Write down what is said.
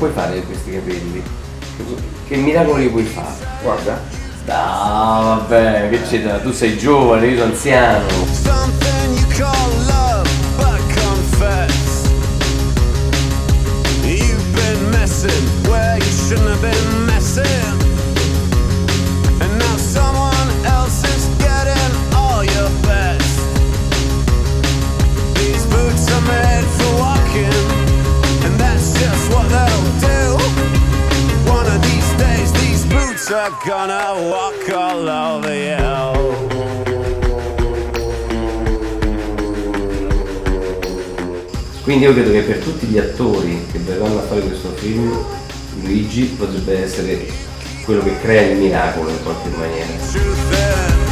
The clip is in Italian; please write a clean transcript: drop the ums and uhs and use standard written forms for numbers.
puoi fare con questi capelli? Che miracoli puoi fare? Guarda. No, vabbè, che c'è da... Tu sei giovane, io sono anziano. Something you call love, but confess you've been messing where you shouldn't have been messing, and now someone else is getting all your best. These boots are made for walking, and that's just what they'll do. One of these days these boots are gonna walk all over you. Quindi io credo che per tutti gli attori che verranno a fare questo film, Luigi potrebbe essere quello che crea il miracolo in qualche maniera. Truth is